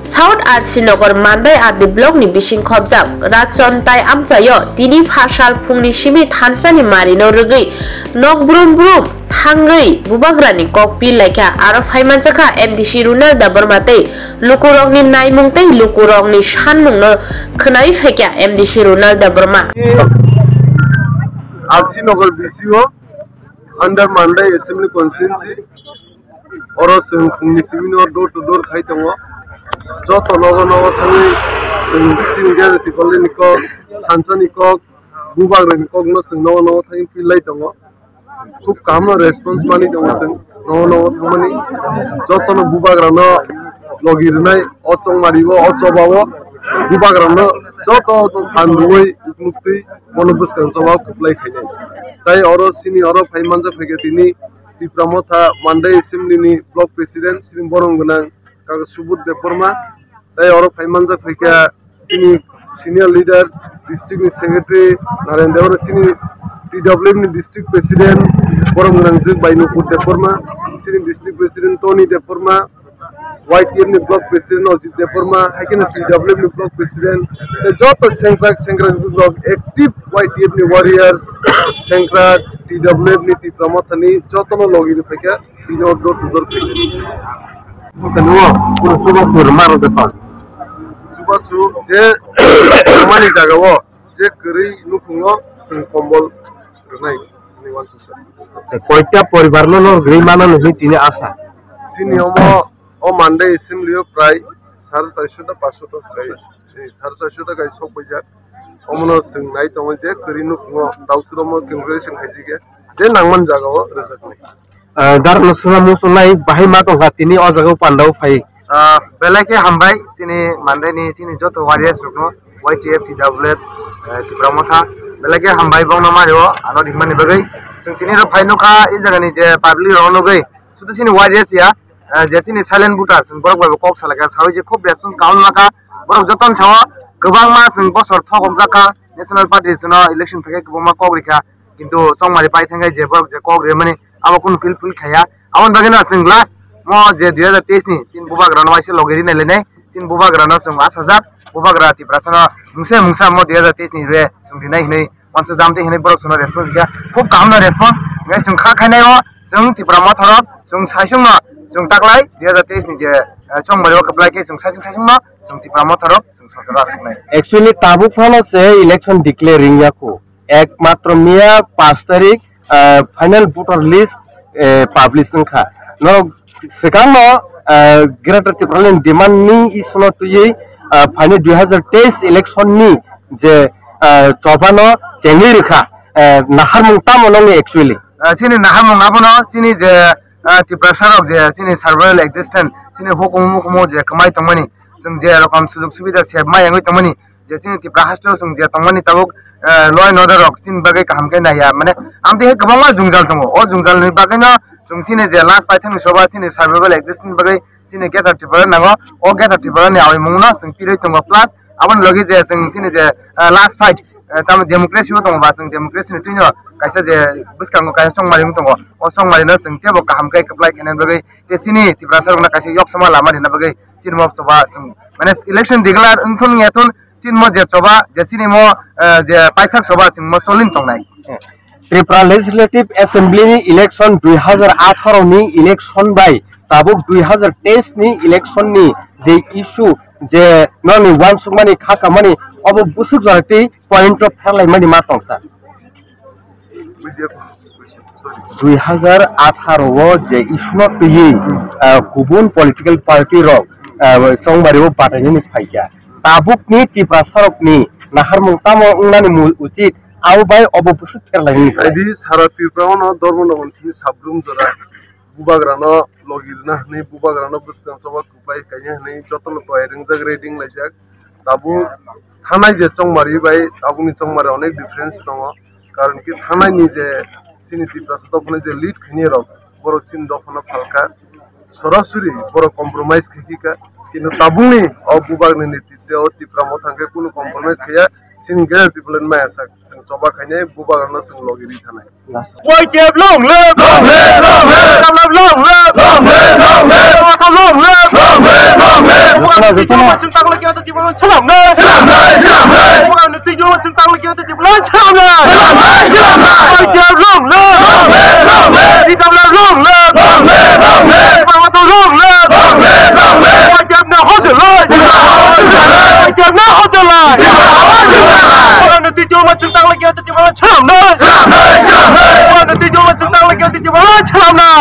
South Arsinogor Mandai Adi Block ni Bishing Khobjak Rachon Tai Amchayo Tini Phashal Phungni Shimi Thansani Marino Rugi Nog Brum Brum Thangwi Bubagrani Kokpi Laika Aro Phaimanchaka MDC Runiel Debbarma Tei Lukurokni Naimung Tei Lukurokni Shanmung no Khnai Phekya MDC Runiel Debbarma Arsinogor BCO under Mandai Assembly Constituency Oro Phungni Shimi door to door Khaitango Joto Nogo Thangwi Singel Tikoli Nikok Hansani Kok Bubagrani Kok no Sing Nogo Thang feel like Tongo Cook Kama response money to Sing No Thangmani Joto no Bubagrano Logirnai Otong Marivo Otobawo Bubagrano Joto Handui Mukti Monobus Kansawa Kuplai Kane Tai Oro Sini Oro Paimanja Fegatini Debbarma Mandai Assembly Block President Sirim Boronggunang Kaga Subut Debbarma, tai oro Paimanjak Phekya sini senior leader, district secretary, Narendra sini TW ni district president, Boronggunang Bainupur Debbarma, sini district president Tony Debbarma, YTM ni block president Ojit Debbarma, Hakina TW ni block president, the job of Sankrak block active YTM ni warriors, Sankrak TW ni Debbarma thani jotono logi ni Phekya, tino door to door Phekya. Kenuo, coba firman depan. Coba je mani jaga wo, je keri nukungo sing kombol renai ni wan susah. Koitya poribar lo geri mana nih tini asa. Sini o Mandai Assembly prai 450 500 kai, 450 kai sok bajak. Omono sing nai tongo je keri nukungo tausromo congratulation khajige. Je nangman jaga wo resat ni. Dar nusra musulai bahai matong hatini o jaga pandau phai belake hambai sini Mandai ni sini joto warriors rukno YTF TW Debbarma tha belake hambai bang namario ano dikmani bagai sing tini ro phai nokha I jaga ni je public ro nogai sudu sini warriors ya je sini silent voter sing borok bai kok salaka sawi je khub response kaun maka borok joton sawa gobang ma sing bosor thogom jaka national party sino election pheke kubama kok rikha kintu songmari pai thangai je borok je kok re mani abo kun fil khaya amon bagena sing last mo je 2023 ni sin bubagrano waise logeri ne lene sin bubagrano sung 8000 bubagra ti prasana mungsa mo 2023 ni re sung dinai nei onso jamte hene borok suna response ga khub kamna response ngai sung kha khanai o sung Debbarma thorok sung saisung no sung taklai 2023 ni je chongmari o kaplai ke sung saisung no sung Debbarma thorok sung sokra sung nai actually tabuk phano se election declaring yako ekmatro miya 5 तारिख final voter list publishing kha no sekano greater Debbarma demand ni isuno tuyi final 2023 election ni je chobano chengi rikha nahar mungta monong actually sini nahar mung abono sini je Debbarma je sini survival existence sini hukumu je kamai tongmani sung je rokom sujog subida sebma yangi tongmani je sini Debbarma hasto sung je tongmani tabuk law and order rok sin bagai kaham ke naya mane amte he kabama jungjal tongo o jungjal ni bagai no sung sini je last python soba sini survival existence bagai sini get Debbarma nango o get Debbarma ni awi mungna sung piroi tongo plus aban logi je sung sini je last fight tam democracy ho tongo ba sung democracy ni tuino kaisa je buskango kaisa chongmari tongo o chongmari no sung tebo kaham ke apply kene bagai te sini Debbarma na kaisa yok sama lama dina bagai sini mo soba sung mane election declare unthun ngetun sin mo je soba je sini mo je paithak soba sing mo solin tongnai Tripura Legislative Assembly ni election 2018 ni election by tabuk 2023 ni election ni je issue je noni wan sugmani khaka mani obo busuk jarati point of fairlai mani matong sa 2018 o je issue no tuyi kubun political party ro chongbari o patani ni phaikya tabuk ni Tripura sarok ni nahar mungtamo ungnani mul ucit au bai obo busuk fairlai ni Edi sara Tripura no dormono onsi sabrum jora bubagrano logirna nei bubagrano buskan soba kupai kanya nei jotono toiring jag rating laijak tabu thanai je chongmari bai tabuni chongmari onek difference tongo karon ki thanai ni je sini Tripura sotopone je lead khini rok borok sin dokhona phalka sorasuri borok compromise khikika কিন্তু তাবুনি অ বুবাগনি নীতিতে ও Tripura mo thangke kuno compromise khaya Sing girl people in my sak. Sing coba kayaknya bubar karena sing logi di tanah. Woi jeb long le. Bukan itu cuma tentang lagi atau cuma celam deh. Bukan itu cuma tentang lagi atau cuma celam deh. Woi jeb long le. Di dalam long le. Bawa tu long le. Woi jeb nak hotel le. Woi jeb nak hotel le. Bukan itu cuma tentang lagi atau cuma celam deh. Bukan itu cuma tentang lagi atau cuma celam deh.